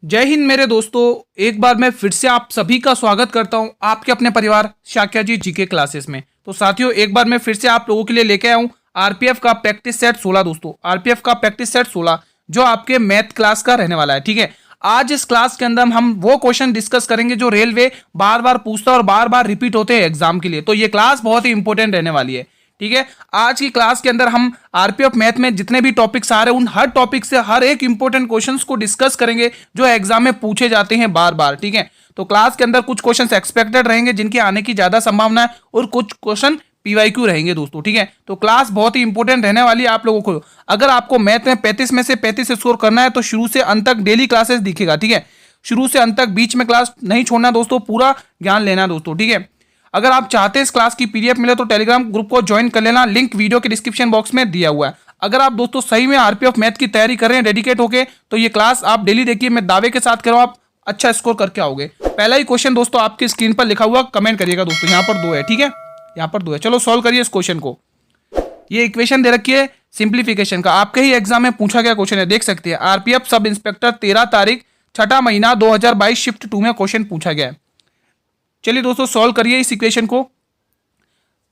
जय हिंद मेरे दोस्तों। एक बार मैं फिर से आप सभी का स्वागत करता हूं आपके अपने परिवार शाक्या जी जीके क्लासेस में। तो साथियों, एक बार मैं फिर से आप लोगों के लिए लेके आया हूं आरपीएफ का प्रैक्टिस सेट 16। दोस्तों, आरपीएफ का प्रैक्टिस सेट 16 जो आपके मैथ क्लास का रहने वाला है। ठीक है, आज इस क्लास के अंदर हम वो क्वेश्चन डिस्कस करेंगे जो रेलवे बार बार पूछता है और बार बार रिपीट होते हैं एग्जाम के लिए। तो ये क्लास बहुत ही इंपॉर्टेंट रहने वाली है। ठीक है, आज की क्लास के अंदर हम आरपीएफ मैथ में जितने भी टॉपिक्स आ रहे हैं उन हर टॉपिक से हर एक इंपॉर्टेंट क्वेश्चंस को डिस्कस करेंगे जो एग्जाम में पूछे जाते हैं बार बार। ठीक है, तो क्लास के अंदर कुछ क्वेश्चंस एक्सपेक्टेड रहेंगे जिनके आने की ज्यादा संभावना है और कुछ क्वेश्चन पीवाईक्यू रहेंगे दोस्तों। ठीक है, तो क्लास बहुत ही इंपॉर्टेंट रहने वाली है आप लोगों को। अगर आपको मैथ में 35 में से 35 स्कोर करना है तो शुरू से अंत तक डेली क्लासेस दिखेगा। ठीक है, शुरू से अंत तक बीच में क्लास नहीं छोड़ना दोस्तों, पूरा ज्ञान लेना दोस्तों। ठीक है, अगर आप चाहते हैं इस क्लास की पीडीएफ मिले तो टेलीग्राम ग्रुप को ज्वाइन कर लेना, लिंक वीडियो के डिस्क्रिप्शन बॉक्स में दिया हुआ है। अगर आप दोस्तों सही में आरपीएफ मैथ की तैयारी कर रहे हैं डेडिकेट होके, तो ये क्लास आप डेली देखिए, मैं दावे के साथ कह रहा हूं आप अच्छा स्कोर करके आओगे। पहला ही क्वेश्चन दोस्तों आपकी स्क्रीन पर लिखा हुआ, कमेंट करिएगा दोस्तों। यहाँ पर 2 है। ठीक है, यहाँ पर 2 है। चलो सॉल्व करिए इस क्वेश्चन को। ये इक्वेशन दे रखी है सिंप्लीफिकेशन का, आपके ही एग्जाम में पूछा गया क्वेश्चन है, देख सकते हैं। आरपीएफ सब इंस्पेक्टर 13 तारीख 6 महीना 2022 शिफ्ट 2 में क्वेश्चन पूछा गया है। चलिए दोस्तों सॉल्व करिए इस इक्वेशन को।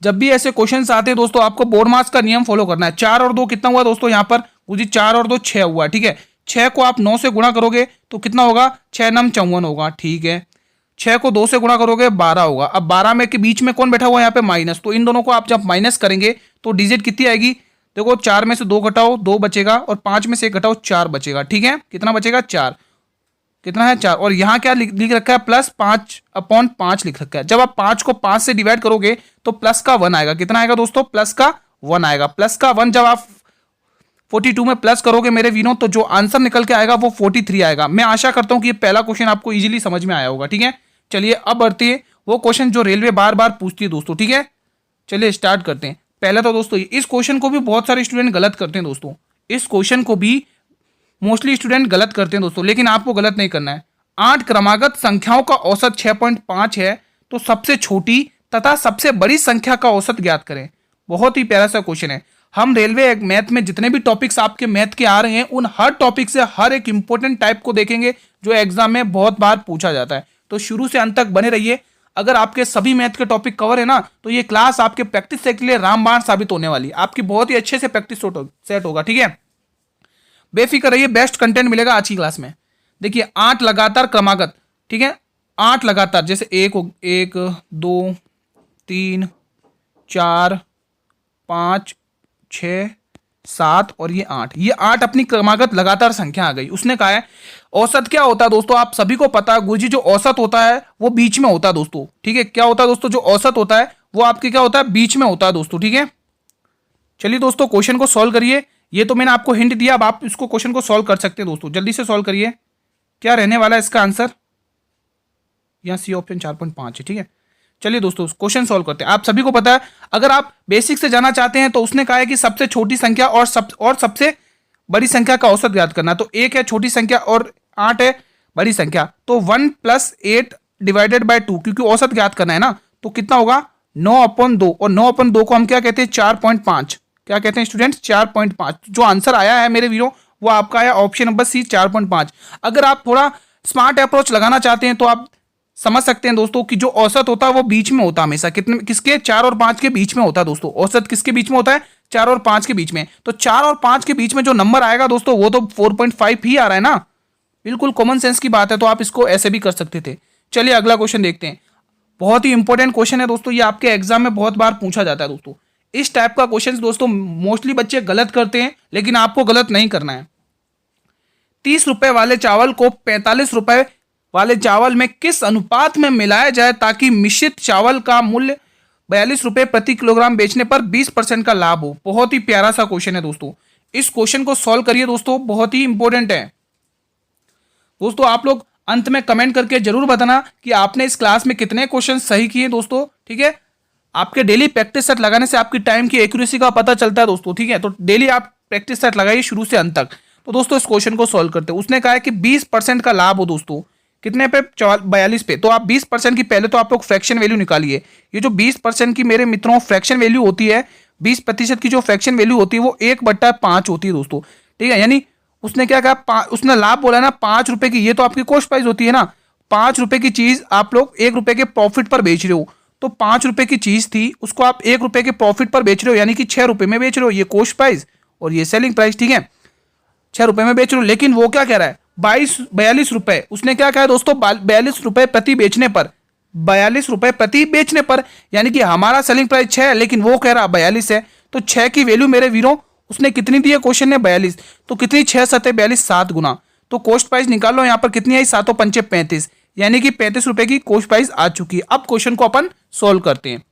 जब भी ऐसे क्वेश्चंस आते हैं दोस्तों, आपको बोर्ड मार्क्स का नियम फॉलो करना है। 4 और 2 कितना हुआ दोस्तों, यहाँ पर जी 4 और 2 6 हुआ। ठीक है, 6 को आप 9 से गुणा करोगे तो कितना होगा, 6 9 54 होगा। ठीक है, 6 को 2 से गुणा करोगे 12 होगा। अब 12 में के बीच में कौन बैठा हुआ है यहाँ पे, माइनस। तो इन दोनों को आप जब माइनस करेंगे तो डिजिट कितनी आएगी, देखो 4 में से 2 घटाओ 2 बचेगा और 5 में से 1 घटाओ 4 बचेगा। ठीक है, कितना बचेगा 4, कितना है 4। और यहाँ क्या लिख रखा है, प्लस 5/5 लिख रखा है। जब आप 5 को 5 से डिवाइड करोगे तो प्लस का 1 आएगा। कितना आएगा दोस्तों, प्लस का 1 आएगा। प्लस का 1 जब आप 42 में प्लस करोगे मेरे वीनों, तो जो आंसर निकल के आएगा वो 43 आएगा। मैं आशा करता हूं कि ये पहला क्वेश्चन आपको इजीली समझ में आया होगा। ठीक है, चलिए अब बढ़ते हैं वो क्वेश्चन जो रेलवे बार बार पूछती है दोस्तों। ठीक है, चलिए स्टार्ट करते हैं। पहला तो दोस्तों इस क्वेश्चन को भी बहुत सारे स्टूडेंट गलत करते हैं दोस्तों। इस क्वेश्चन को भी मोस्टली स्टूडेंट गलत करते हैं दोस्तों, लेकिन आपको गलत नहीं करना है। 8 क्रमागत संख्याओं का औसत 6.5 है, तो सबसे छोटी तथा सबसे बड़ी संख्या का औसत ज्ञात करें। बहुत ही प्यारा सा क्वेश्चन है। हम रेलवे मैथ में जितने भी टॉपिक्स आपके मैथ के आ रहे हैं उन हर टॉपिक से हर एक इंपॉर्टेंट टाइप को देखेंगे जो एग्जाम में बहुत बार पूछा जाता है। तो शुरू से अंत तक बने रहिए। अगर आपके सभी मैथ के टॉपिक कवर है ना, तो ये क्लास आपके प्रैक्टिस सेट के लिए रामबाण साबित होने वाली है। आपकी बहुत ही अच्छे से प्रैक्टिस सेट होगा। ठीक है, बेफिक्र रहिए, बेस्ट कंटेंट मिलेगा आज की क्लास में। देखिए 8 लगातार क्रमागत। ठीक है, 8 लगातार, जैसे 1 2 3 4 5 6 7 और ये 8, ये 8 अपनी क्रमागत लगातार संख्या आ गई। उसने कहा है औसत क्या होता है दोस्तों, आप सभी को पता है गुरुजी, जो औसत होता है वो बीच में होता है दोस्तों। ठीक है, क्या होता है दोस्तों, जो औसत होता है वो आपके क्या होता है, बीच में होता है दोस्तों। ठीक है, चलिए दोस्तों क्वेश्चन को सॉल्व करिए। ये तो मैंने आपको हिंट दिया, अब आप इसको क्वेश्चन को सॉल्व कर सकते हैं दोस्तों। जल्दी से सॉल्व करिए। क्या रहने वाला है इसका आंसर, यहाँ सी ऑप्शन 4.5 है। ठीक है, चलिए दोस्तों क्वेश्चन सॉल्व करते हैं। आप सभी को पता है, अगर आप बेसिक से जाना चाहते हैं तो उसने कहा है कि सबसे छोटी संख्या और सबसे बड़ी संख्या का औसत ज्ञात करना। तो 1 है छोटी संख्या और 8 है बड़ी संख्या, तो 1 + 8 डिवाइडेड बाय 2, क्योंकि औसत ज्ञात करना है ना, तो कितना होगा 9/2। और 9/2 को हम क्या कहते हैं, 4.5। क्या कहते हैं स्टूडेंट, 4.5। जो आंसर आया है मेरे वीरों वो आपका आया ऑप्शन नंबर सी, 4.5। अगर आप थोड़ा स्मार्ट अप्रोच लगाना चाहते हैं तो आप समझ सकते हैं दोस्तों कि जो औसत होता है वो बीच में होता है हमेशा। कितने, किसके, 4 और 5 के बीच में होता है दोस्तों। औसत किसके बीच में होता है, 4 और 5 के बीच में। तो 4 और 5 के बीच में जो नंबर आएगा दोस्तों वो तो 4.5 ही आ रहा है ना। बिल्कुल कॉमन सेंस की बात है, तो आप इसको ऐसे भी कर सकते थे। चलिए अगला क्वेश्चन देखते हैं। बहुत ही इंपॉर्टेंट क्वेश्चन है दोस्तों, ये आपके एग्जाम में बहुत बार पूछा जाता है दोस्तों। इस टाइप का क्वेश्चन दोस्तों मोस्टली बच्चे गलत करते हैं, लेकिन आपको गलत नहीं करना है। 30 रुपए वाले चावल को 45 रुपए वाले चावल में किस अनुपात में मिलाया जाए ताकि मिश्रित चावल का मूल्य 42 रुपए प्रति किलोग्राम बेचने पर 20% का लाभ हो। बहुत ही प्यारा सा क्वेश्चन है दोस्तों। इस क्वेश्चन को सॉल्व करिए दोस्तों, बहुत ही इंपॉर्टेंट है दोस्तों। आप लोग अंत में कमेंट करके जरूर बताना कि आपने इस क्लास में कितने क्वेश्चन सही किए दोस्तों। ठीक है, आपके डेली प्रैक्टिस सेट लगाने से आपकी टाइम की एक्यूरेसी का पता चलता है दोस्तों। ठीक है, तो डेली आप प्रैक्टिस सेट लगाइए शुरू से अंत तक। तो दोस्तों इस क्वेश्चन को सॉल्व करते हैं। उसने कहा है कि 20% का लाभ हो दोस्तों, कितने पे, 42 पे। तो आप 20% की पहले तो आप लोग फ्रैक्शन वैल्यू निकालिए। ये जो 20% की मेरे मित्रों फ्रैक्शन वैल्यू होती है, 20% की जो फ्रैक्शन वैल्यू होती है वो 1/5 होती है दोस्तों। ठीक है, यानी उसने क्या कहा, उसने लाभ बोला ना 5 रुपए की, ये तो आपकी कॉस्ट प्राइस होती है ना। 5 रुपए की चीज आप लोग 1 रुपए के प्रॉफिट पर बेच रहे हो, तो 5 रुपए की चीज थी उसको आप 1 रुपए के प्रॉफिट पर बेच रहे हो, यानी कि 6 रुपए में बेच रहे हो, ये कॉस्ट प्राइस और ये सेलिंग प्राइस, ठीक है। 6 रुपए में बेच रहे हो, लेकिन वो क्या कह रहा है 42 रुपए, उसने क्या कहा है दोस्तों 42 रुपए प्रति बेचने पर, 42 रुपए प्रति बेचने पर, यानी कि हमारा सेलिंग प्राइस 6 है लेकिन वो कह रहा 42 है। तो 6 की वैल्यू मेरे वीरों उसने कितनी दी है, क्वेश्चन ने 42, तो कितनी 6 सत्ते 42, 7 गुना, तो कॉस्ट प्राइस निकाल लो यहाँ पर कितनी आई, 7 पंचे 35, यानी कि 35 रुपए की कॉस्ट प्राइस आ चुकी है। अब क्वेश्चन को अपन सोल्व करते हैं।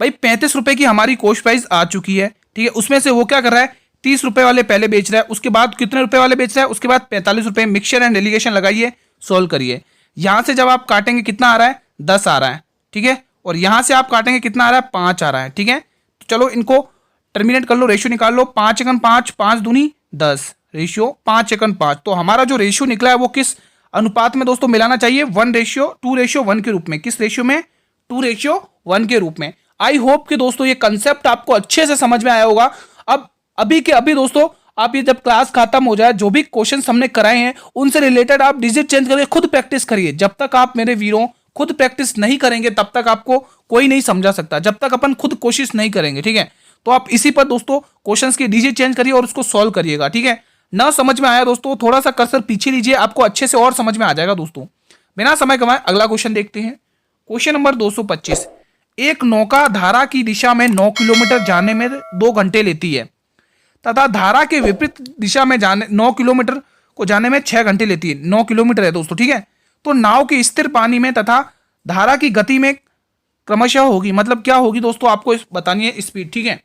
भाई 35 रुपए की हमारी कॉस्ट प्राइस आ चुकी है, ठीक है। उसमें से वो क्या कर रहा है 30 रुपए वाले पहले बेच रहा है, उसके बाद कितने रुपए वाले बेच रहा है, उसके बाद 45 रुपए। मिक्सचर एंड डेलीगेशन लगाइए, सोल्व करिए। यहां से जब आप काटेंगे कितना आ रहा है 10 आ रहा है, ठीक है। और यहां से आप काटेंगे कितना आ रहा है 5 आ रहा है, ठीक है। तो चलो इनको टर्मिनेट कर लो, रेशियो निकाल लो। 5 एकन 5, 5 दूनी 10, रेशियो 5 एकन 5। तो हमारा जो रेशियो निकला है वो किस अनुपात में दोस्तों मिलाना चाहिए, 1:2:1 के रूप में। किस रेशियो में, 2:1 के रूप में। आई होप कि दोस्तों ये कंसेप्ट आपको अच्छे से समझ में आया होगा। अब अभी के अभी दोस्तों आप ये जब क्लास खत्म हो जाए, जो भी क्वेश्चन हमने कराए हैं उनसे रिलेटेड आप डिजिट चेंज करके खुद प्रैक्टिस करिए। जब तक आप मेरे वीरों खुद प्रैक्टिस नहीं करेंगे तब तक आपको कोई नहीं समझा सकता, जब तक अपन खुद कोशिश नहीं करेंगे, ठीक है। तो आप इसी पर दोस्तों क्वेश्चंस की डिजिट चेंज करिए और उसको सॉल्व करिएगा, ठीक है। ना समझ में आया दोस्तों थोड़ा सा कर्सर पीछे लीजिए, आपको अच्छे से और समझ में आ जाएगा दोस्तों। बिना समय गंवाए अगला क्वेश्चन देखते हैं। Question number 225। एक नौका धारा की दिशा में 9 किलोमीटर जाने में 2 घंटे लेती है तथा धारा के विपरीत दिशा में जाने 9 किलोमीटर को जाने में 6 घंटे लेती है। 9 किलोमीटर है दोस्तों, ठीक है। तो नाव की स्थिर पानी में तथा धारा की गति में क्रमशः होगी, मतलब क्या होगी दोस्तों आपको बतानी है स्पीड, ठीक है।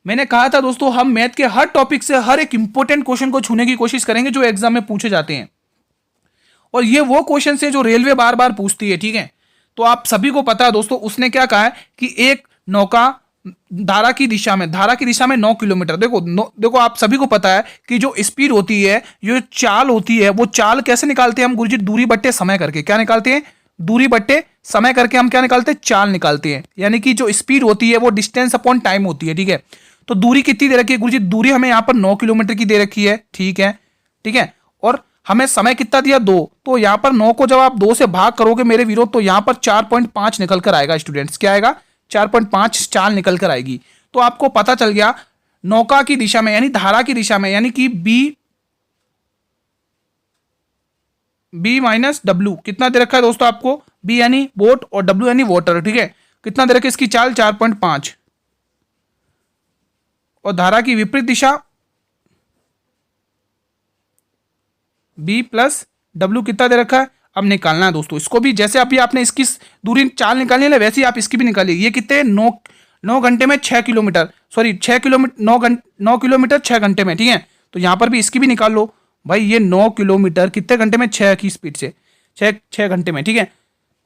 मैंने कहा था दोस्तों हम मैथ के हर टॉपिक से हर एक इंपॉर्टेंट क्वेश्चन को छूने की कोशिश करेंगे जो एग्जाम में पूछे जाते हैं, और ये वो क्वेश्चन है जो रेलवे बार बार पूछती है, ठीक है। तो आप सभी को पता है दोस्तों उसने क्या कहा है कि एक नौका धारा की दिशा में 9 किलोमीटर। देखो आप सभी को पता है कि जो स्पीड होती है, जो चाल होती है, वो चाल कैसे निकालते हैं हम गुरुजी, दूरी बट्टे समय करके। क्या निकालते हैं, दूरी बट्टे समय करके हम क्या निकालते हैं, चाल निकालते हैं। यानी कि जो स्पीड होती है वो डिस्टेंस अपॉन टाइम होती है, ठीक है। तो दूरी कितनी दे रखी है गुरुजी, दूरी हमें यहाँ पर 9 किलोमीटर की दे रखी है, ठीक है, ठीक है। और हमें समय कितना दिया 2, तो यहाँ पर 9 को जब आप 2 से भाग करोगे मेरे वीरों तो यहाँ पर 4.5 निकल कर आएगा स्टूडेंट्स। क्या आएगा, 4.5 चाल निकल कर आएगी। तो आपको पता चल गया नौका की दिशा में यानी धारा की दिशा में, यानी कि बी माइनस डब्ल्यू कितना दे रखा है दोस्तों आपको, बी यानी बोट और डब्ल्यू यानी वाटर, ठीक है। कितना दे रखा है इसकी चाल 4.5, और धारा की विपरीत दिशा बी प्लस डब्ल्यू कितना दे रखा है। अब निकालना है दोस्तों इसको भी, जैसे अभी आपने इसकी दूरी चाल निकालनी है वैसे ही आप इसकी भी निकालिए। ये कितने 9 घंटे में 6 किलोमीटर, सॉरी 6 किलोमीटर 9 किलोमीटर 6 घंटे में, ठीक है। तो यहां पर भी इसकी भी निकाल लो भाई, ये 9 किलोमीटर कितने घंटे में, 6 की स्पीड से 6 घंटे में, ठीक है।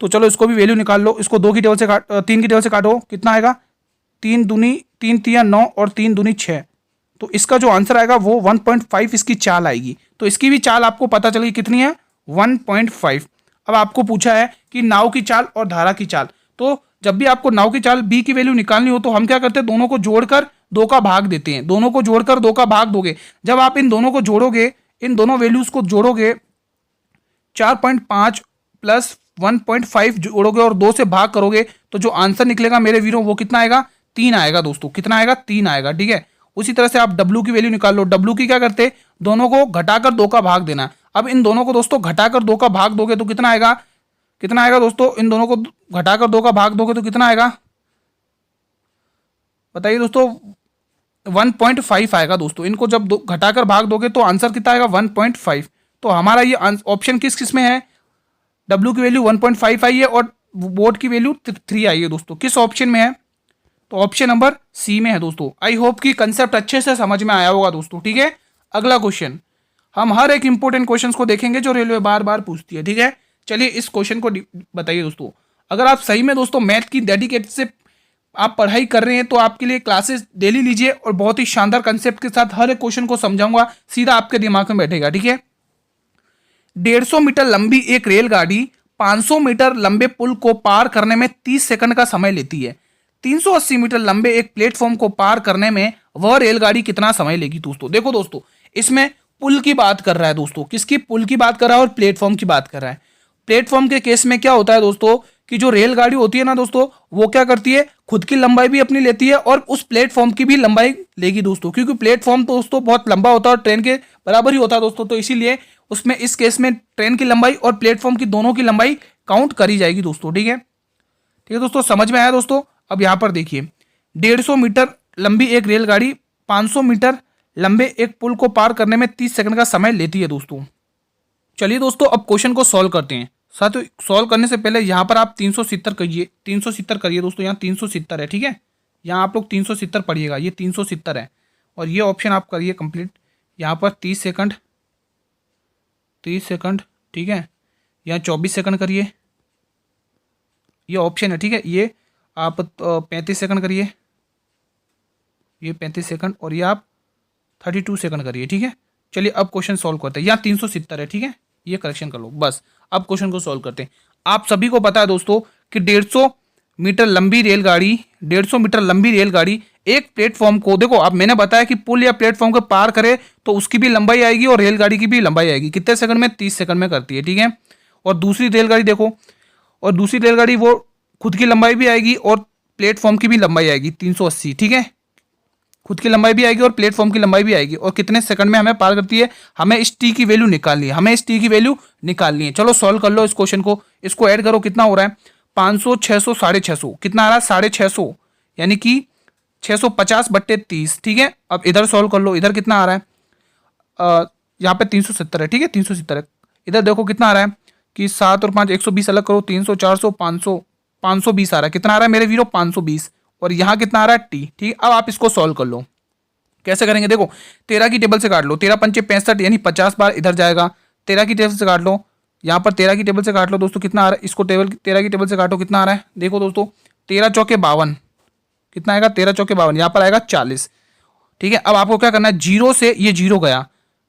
तो चलो इसको भी वैल्यू निकाल लो। इसको 2 की टेबल से 3 की टेबल से काटो, कितना आएगा 3 दूनी 3 तिया 9 और 3 दूनी 6। तो इसका जो आंसर आएगा वो 1.5 इसकी चाल आएगी। तो इसकी भी चाल आपको पता चल गई कितनी है 1.5। अब आपको पूछा है कि नाव की चाल और धारा की चाल, तो जब भी आपको नाव की चाल बी की वैल्यू निकालनी हो तो हम क्या करते हैं, दोनों को जोड़कर 2 का भाग देते हैं। दोनों को जोड़कर 2 का भाग दोगे, जब आप इन दोनों को जोड़ोगे, इन दोनों वैल्यूज को जोड़ोगे 4.5 प्लस 1.5 जोड़ोगे और 2 से भाग करोगे तो जो आंसर निकलेगा मेरे वीरों वो कितना आएगा, 3 आएगा दोस्तों। कितना आएगा, 3 आएगा, ठीक है। उसी तरह से आप W की वैल्यू निकाल लो। W की क्या करते, दोनों को घटाकर 2 का भाग देना। अब इन दोनों को दोस्तों घटाकर 2 का भाग दोगे तो कितना आएगा, कितना आएगा दोस्तों, इन दोनों को घटाकर 2 का भाग दोगे तो कितना आएगा बताइए दोस्तों, 1.5 आएगा दोस्तों। इनको जब घटाकर भाग दोगे तो आंसर कितना आएगा 1.5। तो हमारा ये ऑप्शन किस किस में है, W की वैल्यू 1.5 आई है और बोट की वैल्यू 3 आई है दोस्तों। किस ऑप्शन में है, तो ऑप्शन नंबर सी में है दोस्तों। आई होप कि कंसेप्ट अच्छे से समझ में आया होगा दोस्तों, ठीक है। अगला क्वेश्चन, हम हर एक इंपॉर्टेंट क्वेश्चन को देखेंगे जो रेलवे बार बार पूछती है, ठीक है। चलिए इस क्वेश्चन को बताइए दोस्तों। अगर आप सही में दोस्तों मैथ की डेडिकेट से आप पढ़ाई कर रहे हैं तो आपके लिए क्लासेस डेली लीजिए और बहुत ही शानदार कंसेप्ट के साथ हर एक क्वेश्चन को समझाऊंगा, सीधा आपके दिमाग में बैठेगा, ठीक है। 150 मीटर लंबी एक रेलगाड़ी 500 मीटर लंबे पुल को पार करने में 30 सेकंड का समय लेती है। 380 मीटर लंबे एक प्लेटफॉर्म को पार करने में वह रेलगाड़ी कितना समय लेगी दोस्तों। देखो दोस्तों इसमें पुल की बात कर रहा है दोस्तों, किसकी, पुल की बात कर रहा है और प्लेटफॉर्म की बात कर रहा है। प्लेटफॉर्म के केस में क्या होता है दोस्तों कि जो रेलगाड़ी होती है ना दोस्तों, वो क्या करती है, खुद की लंबाई भी अपनी लेती है और उस प्लेटफॉर्म की भी लंबाई लेगी दोस्तों, क्योंकि प्लेटफॉर्म तो दोस्तों बहुत लंबा होता है और ट्रेन के बराबर ही होता है दोस्तों, तो इसीलिए उसमें इस केस में ट्रेन की लंबाई और प्लेटफॉर्म की दोनों की लंबाई काउंट करी जाएगी दोस्तों। ठीक है, ठीक है दोस्तों, समझ में आया दोस्तों। अब यहाँ पर देखिए, 150 मीटर लंबी एक रेलगाड़ी 500 मीटर लंबे एक पुल को पार करने में 30 सेकंड का समय लेती है दोस्तों। चलिए दोस्तों, अब क्वेश्चन को सॉल्व करते हैं। साथियों, सॉल्व करने से पहले यहाँ पर आप 370 करिए, 370 करिए दोस्तों, यहाँ 370 है। ठीक है, यहाँ आप लोग 370 पढ़िएगा, ये 370 है और ये ऑप्शन आप करिए कंप्लीट। यहाँ पर 30 सेकंड, 30 सेकंड, ठीक है, यहाँ 24 सेकंड करिए, ये ऑप्शन है। ठीक है, ये आप 35 सेकंड करिए, ये 35 सेकंड, और ये आप 32 सेकंड करिए। ठीक है, चलिए अब क्वेश्चन सॉल्व करते हैं। यहाँ 370 है, ठीक है, ये करेक्शन कर लो बस। अब क्वेश्चन को सॉल्व करते हैं। आप सभी को पता है दोस्तों कि 150 मीटर लंबी रेलगाड़ी, 150 मीटर लंबी रेलगाड़ी एक प्लेटफॉर्म को, देखो अब मैंने बताया कि पुल या प्लेटफॉर्म को पार करे तो उसकी भी लंबाई आएगी और रेलगाड़ी की भी लंबाई आएगी। कितने सेकंड में, 30 सेकंड में करती है। ठीक है, और दूसरी रेलगाड़ी देखो, और दूसरी रेलगाड़ी वो खुद की लंबाई भी आएगी और प्लेटफॉर्म की भी लंबाई आएगी 380। ठीक है, खुद की लंबाई भी आएगी और प्लेटफॉर्म की लंबाई भी आएगी, और कितने सेकंड में हमें पार करती है। हमें इस टी की वैल्यू निकालनी है, हमें इस टी की वैल्यू निकालनी है। चलो सॉल्व कर लो इस क्वेश्चन को, इसको ऐड करो, कितना हो रहा है, 500, 600, 650, कितना आ रहा है, 650, यानी कि 650/30। ठीक है, अब इधर सॉल्व कर लो, इधर कितना आ रहा है, यहाँ पे 370 है। ठीक है, 370 है। इधर देखो कितना आ रहा है कि 7 और 5, 120 अलग करो, 300, 400, 500, 520 आ रहा है। कितना आ रहा है मेरे वीरो, 520, और यहाँ कितना आ रहा है, टी। ठीक, अब आप इसको सॉल्व कर लो। कैसे करेंगे, देखो 13 की टेबल से काट लो, 13 पंचे 65, यानी 50 बार इधर जाएगा। 13 की टेबल से काट लो, यहाँ पर 13 की टेबल से काट लो दोस्तों, कितना आ रहा है, इसको 13 की टेबल से काटो, कितना आ रहा है, देखो दोस्तों 13 चौके 52, कितना आएगा, 13 चौके 52, यहाँ पर आएगा 40। ठीक है, अब आपको क्या करना है, जीरो से ये जीरो गया,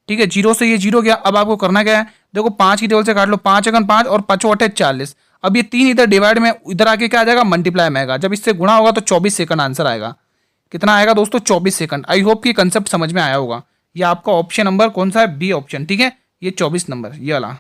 ठीक है, जीरो से ये जीरो गया। अब आपको करना क्या है, देखो 5 की टेबल से काट लो, 5 अगन 5 और 5 अठे 40। अब ये 3 इधर डिवाइड में, इधर आके क्या आ जाएगा, मल्टीप्लाई में आएगा। जब इससे गुणा होगा तो 24 सेकंड आंसर आएगा। कितना आएगा दोस्तों, 24 सेकंड। आई होप कि कंसेप्ट समझ में आया होगा। ये आपका ऑप्शन नंबर कौन सा है, बी ऑप्शन। ठीक है, ये 24 नंबर, ये वाला।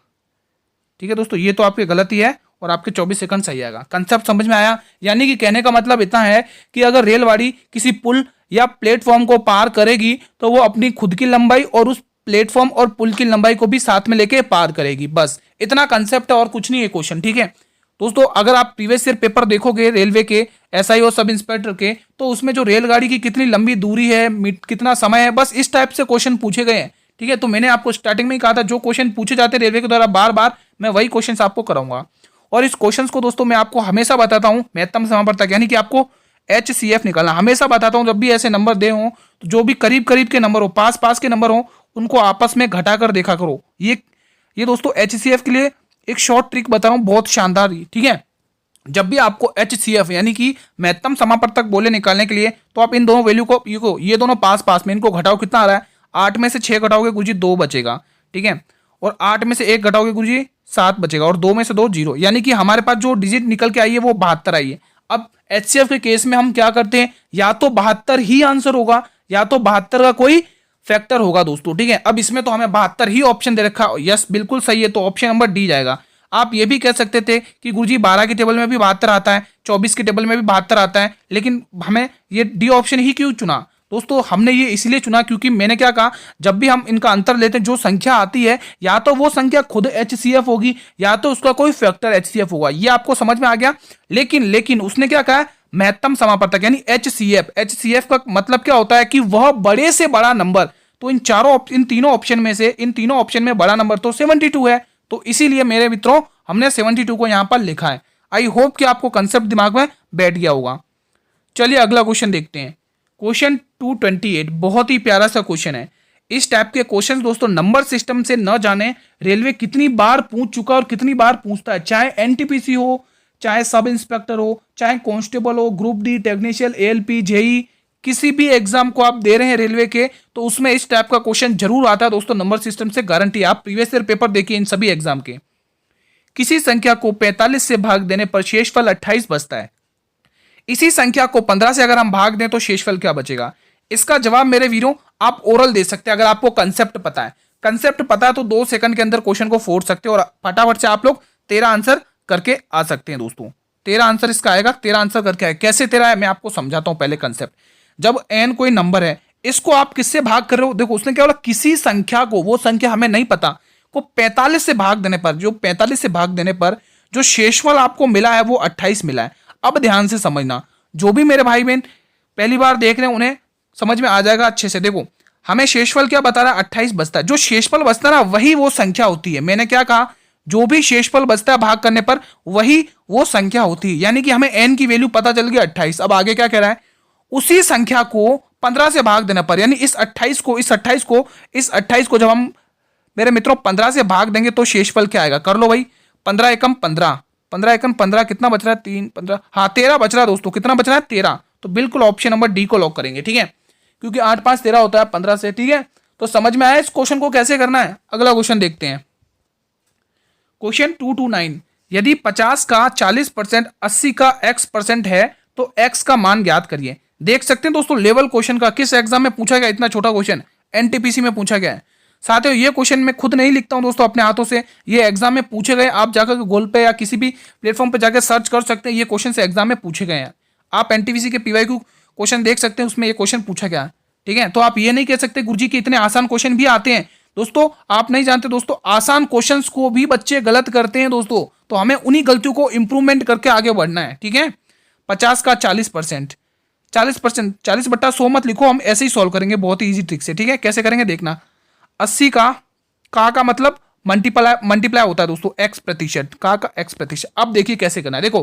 ठीक है दोस्तों, ये तो आपकी गलती है और आपके 24 सेकंड सही आएगा। कंसेप्ट समझ में आया, यानी कि कहने का मतलब इतना है कि अगर रेलगाड़ी किसी पुल या प्लेटफॉर्म को पार करेगी तो वो अपनी खुद की लंबाई और उस प्लेटफॉर्म और पुल की लंबाई को भी साथ में लेके पार करेगी। बस इतना कंसेप्ट है और कुछ नहीं है क्वेश्चन। ठीक है दोस्तों, अगर आप प्रीवियस ईयर पेपर देखोगे रेलवे के, एसआई और सब इंस्पेक्टर के, तो उसमें जो रेलगाड़ी की कितनी लंबी दूरी है, कितना समय है, बस इस टाइप से क्वेश्चन पूछे गए हैं। ठीक है, तो मैंने आपको स्टार्टिंग में ही कहा था जो क्वेश्चन पूछे जाते हैं रेलवे के द्वारा बार बार, मैं वही क्वेश्चन आपको कराऊंगा। और इस क्वेश्चन को दोस्तों मैं आपको हमेशा बताता हूँ महत्तम समापवर्तक, यानी कि आपको HCF निकालना हमेशा बताता हूँ। जब भी ऐसे नंबर दे हों तो जो भी करीब करीब के नंबर हो, पास पास के नंबर हो, उनको आपस में घटाकर देखा करो। ये दोस्तों HCF के लिए एक शॉर्ट ट्रिक बता रहा हूँ, बहुत शानदार। ठीक है, जब भी आपको HCF यानी कि महत्तम समापवर्तक बोले निकालने के लिए, तो आप इन दोनों वैल्यू को ये दोनों पास पास में, इनको घटाओ, कितना आ रहा है, 8 में से 6 घटाओगे गुरुजी 2 बचेगा। ठीक है, और 8 में से 1 घटाओगे गुरुजी 7 बचेगा, और 2 में से 2 0, यानी कि हमारे पास जो डिजिट निकल के आई है वो 72 आई है। अब HCF के केस में हम क्या करते हैं, या तो 72 ही आंसर होगा या तो 72 का कोई फैक्टर होगा दोस्तों। ठीक है, अब इसमें तो हमें 72 ही ऑप्शन दे रखा, यस बिल्कुल सही है, तो ऑप्शन नंबर डी जाएगा। आप ये भी कह सकते थे कि गुरुजी 12 की टेबल में भी 72 आता है, 24 की टेबल में भी 72 आता है, लेकिन हमें ये डी ऑप्शन ही क्यों चुना दोस्तों, हमने ये इसलिए चुना क्योंकि मैंने क्या कहा, जब भी हम इनका अंतर लेते हैं जो संख्या आती है, या तो वो संख्या खुद HCF होगी या तो उसका कोई फैक्टर HCF होगा। ये आपको समझ में आ गया। लेकिन उसने क्या कहा, महत्तम समापवर्तक यानी HCF का मतलब क्या होता है कि वह बड़े से बड़ा नंबर। तो इन तीनों ऑप्शन में बड़ा नंबर तो 72 है, तो इसीलिए मेरे मित्रों हमने 72 को यहां पर लिखा है। आई होप कि आपको कंसेप्ट दिमाग में बैठ गया होगा। चलिए अगला क्वेश्चन देखते हैं। क्वेश्चन 228 बहुत ही प्यारा सा क्वेश्चन है। इस टाइप के क्वेश्चन दोस्तों नंबर सिस्टम से न जाने रेलवे कितनी बार पूछ चुका और कितनी बार पूछता है, चाहे NTPC हो, चाहे सब इंस्पेक्टर हो, चाहे कांस्टेबल हो, ग्रुप डी, टेक्नीशियल, ALP, JEE, किसी भी एग्जाम को आप दे रहे हैं रेलवे के, तो उसमें इस टाइप का क्वेश्चन जरूर आता है दोस्तों, नंबर सिस्टम से गारंटी। आप प्रीवियस ईयर पेपर देखिए इन सभी एग्जाम के। किसी संख्या को 45 से भाग देने पर शेषफल 28 बचता है। इसी संख्या को 15 से अगर हम भाग दें तो शेषफल क्या बचेगा। इसका जवाब मेरे वीरों आप ओरल दे सकते हैं अगर आपको कंसेप्ट पता है। कंसेप्ट पता है तो 2 सेकंड के अंदर क्वेश्चन को फोड़ सकते हो और फटाफट से आप लोग 13 आंसर करके आ सकते हैं दोस्तों। 13 आंसर इसका आएगा, 13 आंसर करके आएगा। कैसे 13 है मैं आपको समझाता हूं पहले कंसेप्ट। जब n कोई नंबर है, इसको आप किससे भाग कर रहे हो, देखो उसने क्या बोला, किसी संख्या को, वो संख्या हमें नहीं पता, को 45 से भाग देने पर, जो 45 से भाग देने पर जो शेषफल आपको मिला है वो 28 मिला है। अब ध्यान से समझना, जो भी मेरे भाई बहन पहली बार देख रहे हैं उन्हें समझ में आ जाएगा अच्छे से। देखो हमें शेषफल क्या बता रहा है, 28 बचता है। जो शेषफल बचता है ना वही वो संख्या होती है। मैंने क्या कहा, जो भी शेषफल बचता है भाग करने पर वही वो संख्या होती है। यानी कि हमें n की वैल्यू पता चल गई 28। अब आगे क्या कह रहा है, उसी संख्या को 15 से भाग देने पर, यानी इस 28 को जब हम मेरे मित्रों 15 से भाग देंगे तो शेषफल क्या आएगा, कर लो भाई। 15 एकम 15, 15 एकम 15, कितना बच रहा है, 3 15, हाँ 13 बच रहा है दोस्तों। कितना बच रहा है, 13। तो बिल्कुल ऑप्शन नंबर डी को लॉक करेंगे, ठीक है, क्योंकि 8 5 13 होता है 15 से, ठीक है। तो समझ में आया इस क्वेश्चन को कैसे करना है। अगला क्वेश्चन देखते हैं, क्वेश्चन 229। यदि 50 का 40%, 80 का x% है तो x का मान ज्ञात करिए। देख सकते हैं दोस्तों लेवल क्वेश्चन का, किस एग्जाम में पूछा गया, इतना छोटा क्वेश्चन एनटीपीसी में पूछा गया है। साथियों ये क्वेश्चन मैं खुद नहीं लिखता हूं दोस्तों अपने हाथों से, ये एग्जाम में पूछे गए। आप जाकर गूगल पे या किसी भी प्लेटफॉर्म पे जाकर सर्च कर सकते हैं, ये क्वेश्चन से एग्जाम में पूछे गए हैं। आप एनटीपीसी के पीवाईक्यू क्वेश्चन देख सकते हैं, उसमें ये क्वेश्चन पूछा गया है, ठीक है। तो आप ये नहीं कह सकते गुरुजी के इतने आसान क्वेश्चन भी आते हैं। दोस्तों आप नहीं जानते दोस्तों, आसान क्वेश्चंस को भी बच्चे गलत करते हैं दोस्तों, तो हमें उन्हीं गलतियों को इंप्रूवमेंट करके आगे बढ़ना है, ठीक है। 50 का 40%, 40%, 40/100 मत लिखो, हम ऐसे ही सॉल्व करेंगे बहुत ही ईजी ट्रिक से, ठीक है। कैसे करेंगे देखना। 80 का मतलब मल्टीप्लाई होता है दोस्तों x%, का x%। अब देखिए कैसे करना है। देखो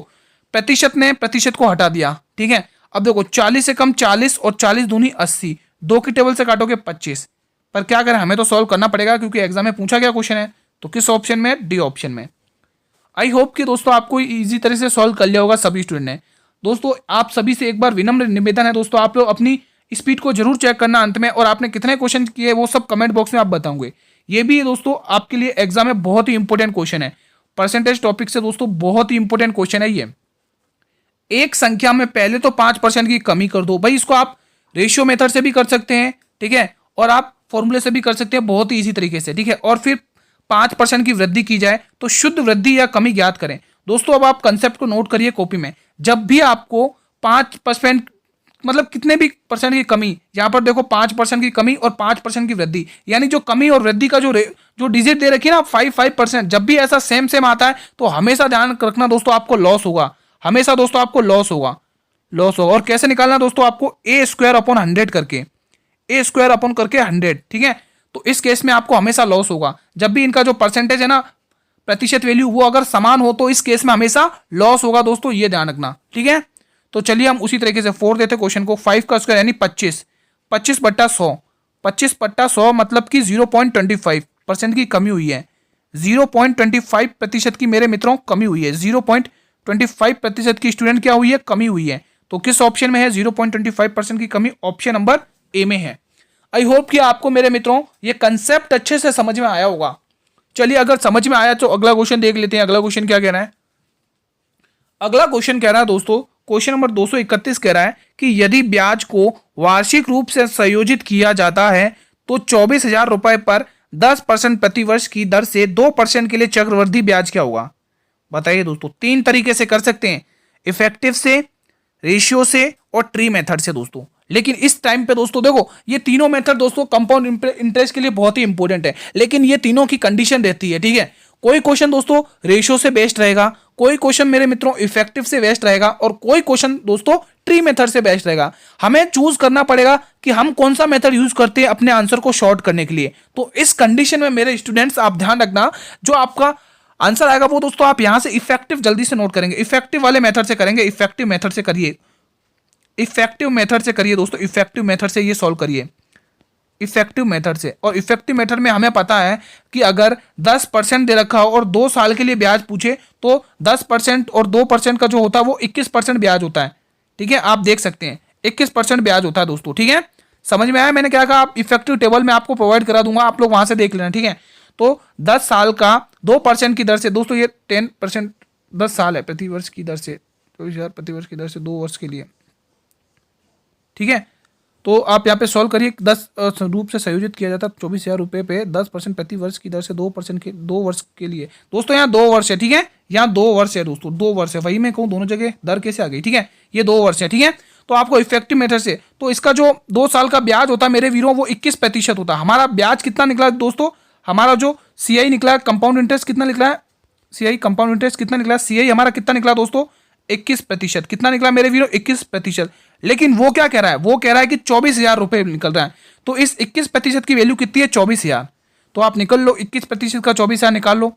प्रतिशत ने प्रतिशत को हटा दिया, ठीक है। अब देखो 40 से कम 40 और 40 दूनी 80, 2 की टेबल से काटोगे 25। पर क्या करें, हमें तो सॉल्व करना पड़ेगा क्योंकि एग्जाम में पूछा गया क्वेश्चन है। तो किस ऑप्शन में, डी ऑप्शन में। आई होप कि दोस्तों आपको इजी तरह से सॉल्व कर लिया होगा सभी स्टूडेंट ने। दोस्तों आप सभी से एक बार विनम्र निवेदन है दोस्तों, आप लोग अपनी स्पीड को जरूर चेक करना अंत में, और आपने कितने क्वेश्चन किए वो सब कमेंट बॉक्स में आप बताओगे। ये भी दोस्तों आपके लिए एग्जाम में बहुत ही इंपॉर्टेंट क्वेश्चन है, परसेंटेज टॉपिक से दोस्तों बहुत ही इंपॉर्टेंट क्वेश्चन है ये। एक संख्या में पहले तो 5% की कमी कर दो भाई, इसको आप रेशियो मेथड से भी कर सकते हैं, ठीक है, और आप फॉर्मूले से भी कर सकते हैं बहुत ही इजी तरीके से, ठीक है। और फिर 5% की वृद्धि की जाए तो शुद्ध वृद्धि या कमी ज्ञात करें। दोस्तों अब आप कंसेप्ट को नोट करिए कॉपी में, जब भी आपको 5% मतलब कितने भी परसेंट की कमी, यहां पर देखो 5% की कमी और 5% की वृद्धि, यानी जो कमी और वृद्धि का जो डिजिट दे रखी है ना 5%, जब भी ऐसा सेम सेम आता है तो हमेशा ध्यान रखना दोस्तों आपको लॉस होगा, हमेशा दोस्तों आपको लॉस होगा। और कैसे निकालना दोस्तों, आपको a² करके, a² 100, ठीक है। तो इस केस में आपको हमेशा लॉस होगा, जब भी इनका जो परसेंटेज है ना प्रतिशत वैल्यू वो अगर समान हो तो इस केस में हमेशा लॉस होगा दोस्तों, ये ध्यान रखना, ठीक है। तो चलिए हम उसी तरीके से 4 देते क्वेश्चन को। 5 का स्क्वायर यानी 25, 25/100, 25/100 मतलब कि 0.25% की कमी हुई है, 0.25% की मेरे मित्रों कमी हुई है, 0.25% की स्टूडेंट क्या हुई है, कमी हुई है। तो किस ऑप्शन में है 0.25% की कमी, ऑप्शन नंबर ए में है। आई होप कि आपको मेरे मित्रों ये कंसेप्ट अच्छे से समझ में आया होगा। चलिए अगर समझ में आया तो अगला क्वेश्चन देख लेते हैं। अगला क्वेश्चन क्या कह रहा है, अगला क्वेश्चन कह रहा है दोस्तों, क्वेश्चन नंबर 231 कह रहा है कि यदि ब्याज को वार्षिक रूप से संयोजित किया जाता है तो 24,000 रुपए पर 10% प्रतिवर्ष की दर से 2% के लिए चक्रवृद्धि ब्याज क्या होगा। बताइए दोस्तों, 3 तरीके से कर सकते हैं, इफेक्टिव से, रेशियो से और ट्री मेथड से दोस्तों। लेकिन इस टाइम पे दोस्तों देखो ये तीनों मेथड दोस्तों कंपाउंड इंटरेस्ट के लिए बहुत ही इंपॉर्टेंट है, लेकिन ये तीनों की कंडीशन रहती है, ठीक है। कोई क्वेश्चन दोस्तों रेशियो से बेस्ड रहेगा, कोई क्वेश्चन मेरे मित्रों इफेक्टिव से बेस्ड रहेगा और कोई क्वेश्चन दोस्तों ट्री मेथड से बेस्ड रहेगा। हमें चूज करना पड़ेगा कि हम कौन सा मेथड यूज करते हैं अपने आंसर को शॉर्ट करने के लिए। तो इस कंडीशन में मेरे स्टूडेंट्स आप ध्यान रखना, जो आपका आंसर आएगा वो दोस्तों आप यहां से इफेक्टिव जल्दी से नोट करेंगे, इफेक्टिव वाले मेथड से करेंगे, इफेक्टिव मेथड से करिए, इफेक्टिव मेथड से करिए दोस्तों, इफेक्टिव मेथड से ये सॉल्व करिए, इफेक्टिव मेथड से। और इफेक्टिव मेथड में हमें पता है कि अगर 10% दे रखा हो और 2 साल के लिए ब्याज पूछे तो 10% और 2% का जो होता है वो 21% ब्याज होता है, ठीक है। आप देख सकते हैं 21% ब्याज होता है दोस्तों, ठीक है। समझ में आया मैंने क्या कहा, आप इफेक्टिव टेबल में आपको प्रोवाइड करा दूंगा, आप लोग वहां से देख लेना, ठीक है। तो 10 साल का 2% की दर से दोस्तों ये 10%, 10 साल है प्रतिवर्ष की दर से, 24,000 प्रतिवर्ष की दर से 2 वर्ष के लिए, ठीक है। तो आप यहाँ पे सॉल्व करिए। 10 रूप से संयोजित किया जाता है 24,000 रुपये पे 10% प्रति वर्ष की दर से 2% के 2 वर्ष के लिए। दोस्तों यहाँ 2 वर्ष है, ठीक है, यहाँ 2 वर्ष है दोस्तों, 2 वर्ष है, वही मैं कहूँ दोनों जगह दर कैसे आ गई, ठीक है, ये 2 वर्ष है, ठीक है। तो आपको इफेक्टिव मेथड से तो इसका जो 2 साल का ब्याज होता है मेरे वीरों वो 21% होता है। हमारा ब्याज कितना निकला दोस्तों, हमारा जो CI निकला है कंपाउंड इंटरेस्ट कितना निकला है, CI कंपाउंड इंटरेस्ट कितना निकला है, CI हमारा कितना निकला दोस्तों 21%। कितना निकला मेरे वीरों 21%। लेकिन वो क्या कह रहा है, वो कह रहा है कि 24,000 रुपये निकल रहा है। तो इस 21% की वैल्यू कितनी है 24,000। तो आप निकल लो 21% का 24,000 निकाल लो,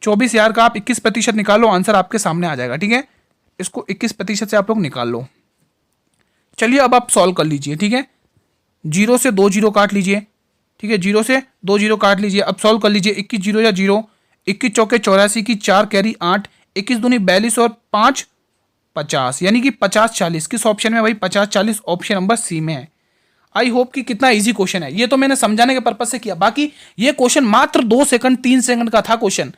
24,000 का आप 21% निकाल लो, आंसर आपके सामने आ जाएगा, ठीक है। इसको 21% से आप लोग निकाल लो। चलिए अब आप सॉल्व कर लीजिए, ठीक है। 0 से 2 जीरो काट लीजिए, ठीक है, 0 से 2 जीरो काट लीजिए। अब सॉल्व कर लीजिए। 21 जीरो या 0, 21 चौके 84 की 4 कैरी 8, 21 दूनी 42 और 5 50, यानी कि 50-40। किस ऑप्शन में भाई 50-40 ऑप्शन नंबर सी में है। आई होप कि कितना इजी क्वेश्चन है। ये तो मैंने समझाने के पर्पज से किया, बाकी ये क्वेश्चन मात्र 2 सेकंड 3 सेकंड का था क्वेश्चन,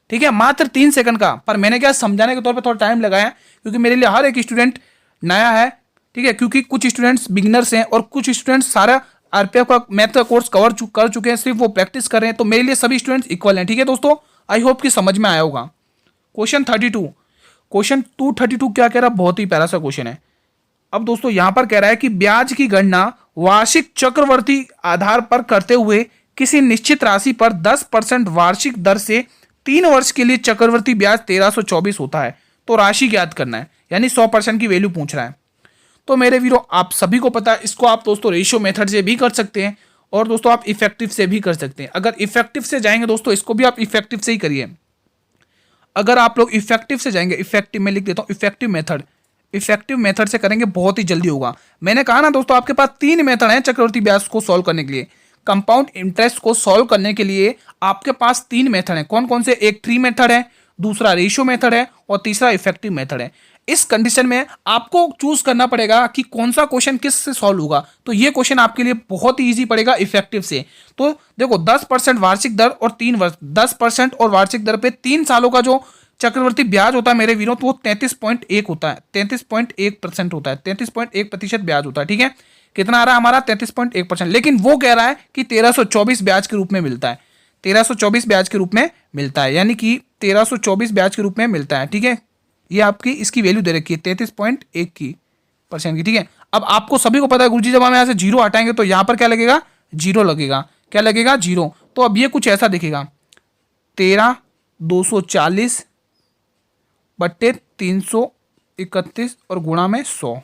ठीक है, मात्र 3 सेकंड का। पर मैंने क्या समझाने के तौर पे थोड़ा टाइम लगाया, क्योंकि मेरे लिए हर एक स्टूडेंट नया है, ठीक है, क्योंकि कुछ स्टूडेंट्स बिगिनर्स हैं और कुछ स्टूडेंट्स सारा RPF का मैथ का कोर्स कर चुके हैं, सिर्फ वो प्रैक्टिस कर रहे हैं। तो मेरे लिए सभी स्टूडेंट्स इक्वल हैं, ठीक है दोस्तों। आई होप कि समझ में आया होगा। क्वेश्चन 32, क्वेश्चन 232 क्या कह रहा है, बहुत ही प्यारा सा क्वेश्चन है। अब दोस्तों यहां पर कह रहा है कि ब्याज की गणना वार्षिक चक्रवर्ती आधार पर करते हुए किसी निश्चित राशि पर 10% वार्षिक दर से 3 वर्ष के लिए चक्रवर्ती ब्याज 1324 होता है। तो राशि ज्ञात करना है, यानी 100% की वैल्यू पूछ रहा है। तो मेरे वीरों आप सभी को पता है, इसको आप दोस्तों रेशियो मेथड से भी कर सकते हैं और दोस्तों आप इफेक्टिव से भी कर सकते हैं। अगर इफेक्टिव से जाएंगे दोस्तों, इसको भी आप इफेक्टिव से ही करिए। अगर आप लोग इफेक्टिव से जाएंगे, इफेक्टिव में लिख देता हूं इफेक्टिव मेथड से करेंगे बहुत ही जल्दी होगा। मैंने कहा ना दोस्तों, आपके पास 3 मेथड हैं चक्रवर्ती ब्याज को सॉल्व करने के लिए। कंपाउंड इंटरेस्ट को सॉल्व करने के लिए आपके पास 3 मेथड हैं। कौन कौन से, एक ट्री मेथड है, दूसरा रेशियो मेथड है और तीसरा इफेक्टिव मेथड है। इस कंडीशन में आपको चूज करना पड़ेगा कि कौन सा क्वेश्चन किस से सॉल्व होगा। तो ये क्वेश्चन आपके लिए बहुत ही इजी पड़ेगा इफेक्टिव से। तो देखो 10% वार्षिक दर और 3 वर्ष, 10% और वार्षिक दर पे 3 सालों का जो चक्रवर्ती ब्याज होता है मेरे वीरों, तो वो 33.1 होता है, 33.1% होता है, 33.1% ब्याज होता है, ठीक है। कितना आ रहा है हमारा 33.1%। लेकिन वो कह रहा है कि 1324 ब्याज के रूप में मिलता है, 1324 ब्याज के रूप में मिलता है, यानी कि 1324 ब्याज के रूप में मिलता है, ठीक है। ये आपकी इसकी वैल्यू दे रखी है 33.1 की परसेंट की, ठीक है। अब आपको सभी को पता है गुरुजी, जब हम यहाँ से 0 हटाएंगे तो यहाँ पर क्या लगेगा, 0 लगेगा। क्या लगेगा, 0। तो अब ये कुछ ऐसा दिखेगा, 13,240 बट्टे 331 और गुणा में 100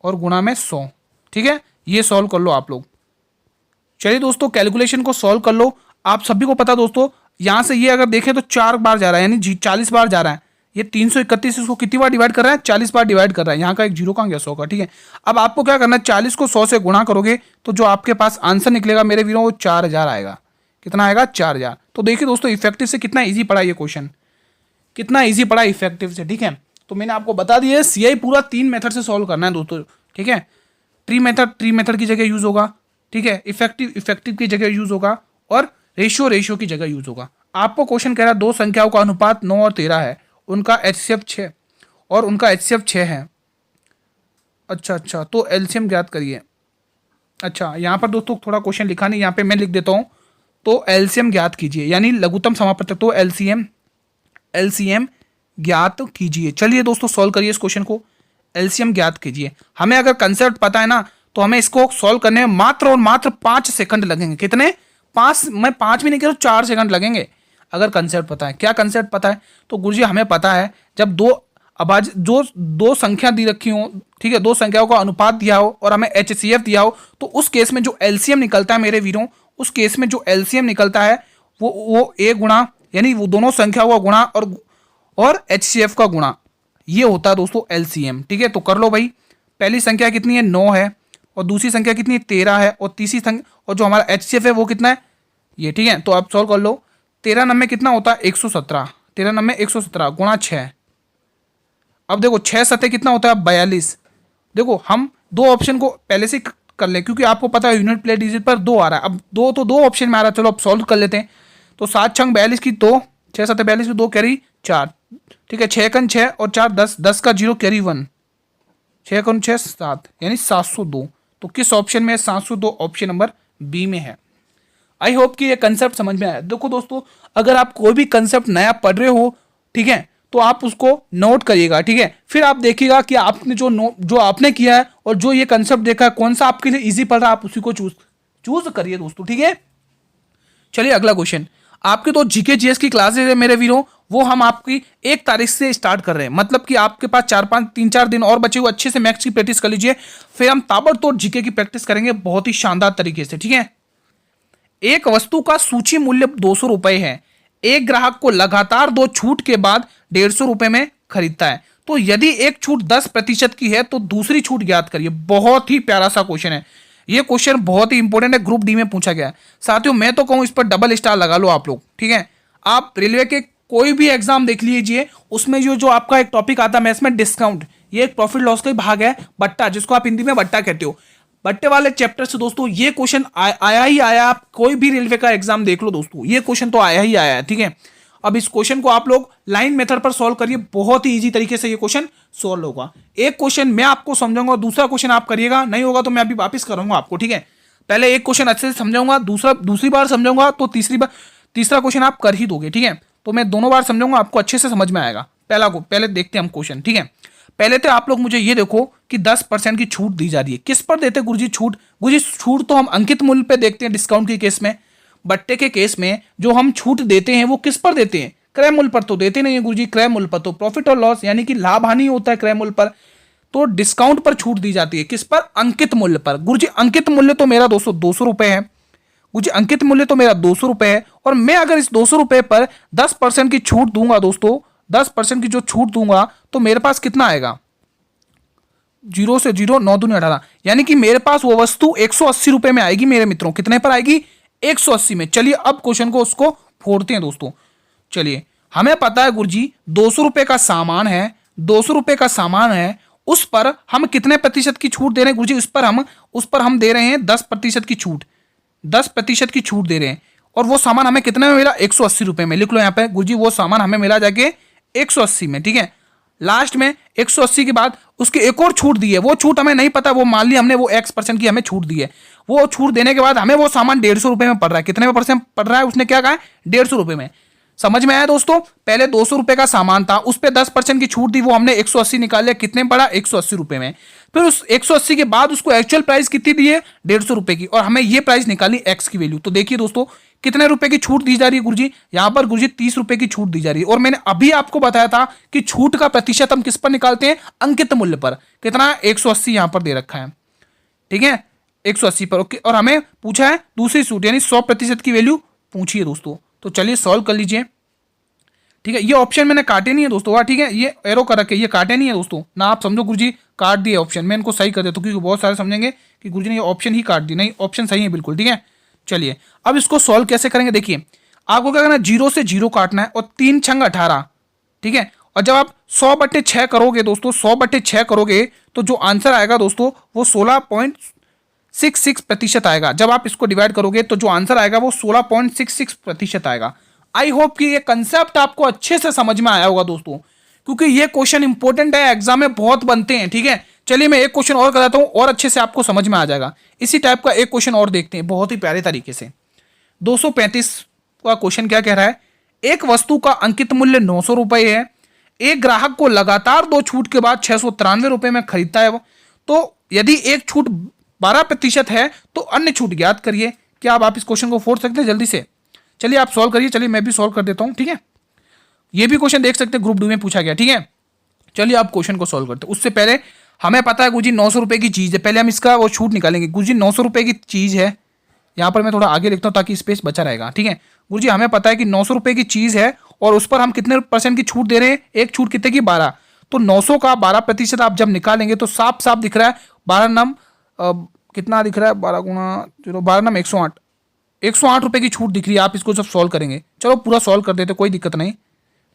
और गुणा में 100, ठीक है। ये सॉल्व कर लो आप लोग। चलिए दोस्तों कैलकुलेशन को सॉल्व कर लो। आप सभी को पता दोस्तों, यहां से ये अगर देखें तो 4 बार जा रहा है, यानी 40 बार जा रहा है। ये 331 इसको कितनी बार डिवाइड कर रहा है, 40 बार डिवाइड कर रहा है। यहाँ का एक जीरो कहाँ गया, 100 का, ठीक है। अब आपको क्या करना है, 40 को 100 से गुणा करोगे तो जो आपके पास आंसर निकलेगा मेरे वीरों वो 4000 आएगा। कितना आएगा, 4000। तो देखिए दोस्तों इफेक्टिव से कितना ईजी पड़ा ये क्वेश्चन, कितना ईजी पड़ा इफेक्टिव से, ठीक है। तो मैंने आपको बता दिया CI पूरा 3 मेथड से सॉल्व करना है दोस्तों, ठीक है। ट्री मेथड की जगह यूज होगा, ठीक है। इफेक्टिव की जगह यूज होगा और रेशियो की जगह यूज होगा। आपको क्वेश्चन कह रहा है 2 संख्याओं का अनुपात 9 और 13 है, उनका HCF 6 और उनका HCF 6 है। अच्छा, तो एलसीएम ज्ञात करिए। अच्छा, यहाँ पर दोस्तों थोड़ा क्वेश्चन लिखा नहीं, यहाँ पे मैं लिख देता हूँ। तो एलसीएम ज्ञात कीजिए, यानी लघुत्तम समापवर्तक। तो एलसीएम ज्ञात कीजिए। चलिए दोस्तों सॉल्व करिए इस क्वेश्चन को, एलसीएम ज्ञात कीजिए। हमें अगर कंसेप्ट पता है ना, तो हमें इसको सॉल्व करने में मात्र और मात्र 5 सेकंड लगेंगे। कितने, 5, मैं 5 भी नहीं कह रहा, 4 सेकंड लगेंगे अगर कंसेप्ट पता है। क्या कंसेप्ट पता है, तो गुरुजी हमें पता है जब दो संख्या दी रखी हो, ठीक है, 2 संख्याओं का अनुपात दिया हो और हमें HCF दिया हो, तो उस केस में जो एलसीएम निकलता है मेरे वीरों, उस केस में जो एलसीएम निकलता है वो A गुणा, यानी वो दोनों संख्याओं का गुणा और HCF का गुणा, ये होता है दोस्तों एलसीएम, ठीक है। तो कर लो भाई, पहली संख्या कितनी है, 9 है, और दूसरी संख्या कितनी है, 13 है, और तीसरी संख्या और जो हमारा HCF है वो कितना है, ये, ठीक है। तो आप सॉल्व कर लो। 13 नंबर कितना होता है, 117, 13 नंबर 117 गुणा 6। अब देखो 6 सतह कितना होता है, 42। देखो हम 2 ऑप्शन को पहले से कर ले, क्योंकि आपको पता है यूनिट प्लेट डिजिट पर 2 आ रहा है। अब 2 ऑप्शन में आ रहा है, चलो अब सॉल्व कर लेते हैं। तो 7 छंग 42 की 2, 6 सतह 42 की 2 कैरी 4, ठीक है। 6 कन 6 और 4 10, 10 का 0 कैरी 1, 6 कौन 6 7 यानी 702। तो किस ऑप्शन में है 702? ऑप्शन नंबर बी में है। आई होप कि ये कंसेप्ट समझ में आया। देखो दोस्तों, अगर आप कोई भी कंसेप्ट नया पढ़ रहे हो, ठीक है, तो आप उसको नोट करिएगा, ठीक है। फिर आप देखिएगा कि आपने जो आपने किया है और जो ये कंसेप्ट देखा है, कौन सा आपके लिए इजी पड़ रहा है, आप उसी को चूज करिए दोस्तों, ठीक है। चलिए अगला क्वेश्चन। आपके तो जीके जीएस की क्लासेस है मेरे वीरों, वो हम आपकी 1 तारीख से स्टार्ट कर रहे हैं। मतलब कि आपके पास 3-4 दिन और बचे हुए, अच्छे से मैथ्स की प्रैक्टिस कर लीजिए। फिर हम ताबड़तोड़ जीके की प्रैक्टिस करेंगे बहुत ही शानदार तरीके से, ठीक है। एक वस्तु का सूची मूल्य 200 रुपए है। एक ग्राहक को लगातार 2 छूट के बाद 150 रुपए में खरीदता है। तो यदि एक छूट 10% की है तो दूसरी छूट ज्ञात करिए। बहुत ही प्यारा सा क्वेश्चन है। ये क्वेश्चन बहुत ही इंपॉर्टेंट है, ग्रुप डी में पूछा गया है। साथियों मैं तो कहूं इस पर डबल स्टार लगा लो आप लोग, ठीक है। आप रेलवे के कोई भी एग्जाम देख लीजिए, उसमें जो आपका एक टॉपिक आता है मैथ्स में, डिस्काउंट, ये एक प्रॉफिट लॉस का ही भाग है, बट्टा, जिसको आप हिंदी में बट्टा कहते हो। बट्टे वाले चैप्टर से दोस्तों ये क्वेश्चन आया ही आया। आप कोई भी रेलवे का एग्जाम देख लो दोस्तों, ये क्वेश्चन तो आया ही आया है, ठीक है। अब इस क्वेश्चन को आप लोग लाइन मेथड पर सॉल्व करिए, बहुत ही इजी तरीके से ये क्वेश्चन सॉल्व होगा। एक क्वेश्चन मैं आपको समझाऊंगा, दूसरा क्वेश्चन आप करिएगा, नहीं होगा तो मैं अभी वापस करूंगा आपको, ठीक है। पहले एक क्वेश्चन अच्छे से समझाऊंगा, दूसरी बार समझाऊंगा तो तीसरा क्वेश्चन आप कर ही दोगे, ठीक है। तो मैं दोनों बार समझाऊंगा, आपको अच्छे से समझ में आएगा। पहले देखते हैं हम क्वेश्चन, ठीक है। पहले तो आप लोग मुझे ये देखो कि 10% की छूट दी जा रही है। किस पर देते गुरुजी छूट? गुरुजी छूट तो हम अंकित मूल्य पे देखते हैं डिस्काउंट के केस में। बट्टे के केस में जो हम छूट देते हैं वो किस पर देते हैं? क्रय मूल्य पर तो देते नहीं है गुरुजी। क्रय मूल्य पर तो प्रॉफिट और लॉस यानी कि लाभ हानि होता है क्रय मूल्य पर। तो डिस्काउंट पर छूट दी जाती है किस पर? अंकित मूल्य पर। गुरुजी अंकित मूल्य तो मेरा 200 रुपए है। गुरुजी अंकित मूल्य तो मेरा 200 रुपए है, और मैं अगर इस 200 रुपए पर 10% की छूट दूंगा दोस्तों, 10% की जो छूट दूंगा तो मेरे पास कितना आएगा? 0 से 0 9 दूनी 18, यानी कि मेरे पास वो वस्तु 180 रुपए में आएगी मेरे मित्रों। कितने पर आएगी? 180 में। चलिए अब क्वेश्चन को उसको फोड़ते हैं दोस्तों। चलिए हमें पता है गुरुजी 200 रुपए का सामान है, 200 रुपए का सामान है, उस पर हम कितने प्रतिशत की छूट दे रहे हैं गुरुजी? उस पर हम दे रहे हैं 10% की छूट, 10% की छूट दे रहे हैं। और वो सामान हमें कितने में मिला? 180 रुपए में। लिख लो यहाँ पे गुरुजी, वो सामान हमें मिला जाके 180 में, ठीक है। लास्ट में 180 के बाद उसकी एक और छूट दी है, वो छूट हमें नहीं पता, वो मान ली हमने वो X% की हमें छूट दी है। वो छूट देने के बाद हमें वो सामान 150 रुपए में पड़ रहा है। कितने में परसेंट पड़ रहा है? उसने क्या कहा है? 150 रुपए में। समझ में आया दोस्तों? पहले 200 रुपए का सामान था, उस पर 10% की छूट दी, वो हमने 180 निकाल लिया। कितने में पड़ा? 180 रुपए में। फिर उस 180 के बाद उसको एक्चुअल प्राइस कितनी दी है? 150 रुपए की, और हमें ये प्राइस निकालनी X की वैल्यू। तो देखिए दोस्तों कितने रुपए की छूट दी जा रही है गुरुजी? यहां पर गुरुजी 30 रुपए की छूट दी जा रही है। और मैंने अभी आपको बताया था कि छूट का प्रतिशत हम किस पर निकालते हैं? अंकित मूल्य पर। कितना? 180 यहां पर दे रखा है, ठीक है, 180 पर। ओके, और हमें पूछा है दूसरी छूट यानी 100% की वैल्यू पूछी है दोस्तों। तो चलिए सॉल्व कर लीजिए, ठीक है। ये ऑप्शन मैंने काटे नहीं है दोस्तों, ठीक है, ये एरो कर रखे, ये काटे नहीं है दोस्तों ना। आप समझो गुरुजी काट दिए ऑप्शन, मैं इनको सही कर देता हूँ, क्योंकि बहुत सारे समझेंगे कि गुरुजी ने ये ऑप्शन ही काट दी। नहीं, ऑप्शन सही है बिल्कुल, ठीक है। चलिए अब इसको सॉल्व कैसे करेंगे? देखिए आपको क्या करना है, 0 से 0 काटना है, और 3 छंग 18, ठीक है। और जब आप 100/6 करोगे दोस्तों, 100/6 करोगे तो जो आंसर आएगा दोस्तों वो 16.66% आएगा। जब आप इसको डिवाइड करोगे तो जो आंसर आएगा वो 16.66% आएगा। आई होप कि ये कंसेप्ट आपको अच्छे से समझ में आया होगा दोस्तों, क्योंकि ये क्वेश्चन इंपॉर्टेंट है, एग्जाम में बहुत बनते हैं, ठीक है। चलिए मैं एक क्वेश्चन और कराता हूं और अच्छे से आपको समझ में आ जाएगा। इसी टाइप का एक क्वेश्चन और देखते हैं बहुत ही प्यारे तरीके से। 235 का क्वेश्चन क्या कह रहा है? एक वस्तु का अंकित मूल्य 900 रुपए है। एक ग्राहक को लगातार 2 छूट के बाद 693 रुपए में खरीदता है। तो यदि एक छूट 12% है तो अन्य छूट ज्ञात करिए। क्या आप इस क्वेश्चन को फोड़ सकते हैं जल्दी से? चलिए आप सॉल्व करिए। चलिए मैं भी सॉल्व कर देता हूं, ठीक है। ये भी क्वेश्चन देख सकते हैं, ग्रुप 2 में पूछा गया, ठीक है। चलिए आप क्वेश्चन को सॉल्व करते हैं। उससे पहले हमें पता है गुरुजी 900 रुपए की चीज है, पहले हम इसका वो छूट निकालेंगे। गुरुजी 900 रुपए की चीज है, यहां पर मैं थोड़ा आगे लिखता हूं ताकि स्पेस बचा रहेगा, ठीक है। गुरुजी हमें पता है कि 900 रुपए की चीज है और उस पर हम कितने % की छूट दे रहे हैं? एक छूट कितने की? 12। तो 900 का 12% आप जब निकालेंगे तो साफ साफ दिख रहा है 12 नम कितना दिख रहा है? 12 गुणा 0, 12 नम 108, 108 रुपए की छूट दिख रही है। आप इसको जब सॉल्व करेंगे, चलो पूरा सॉल्व कर देते, कोई दिक्कत नहीं,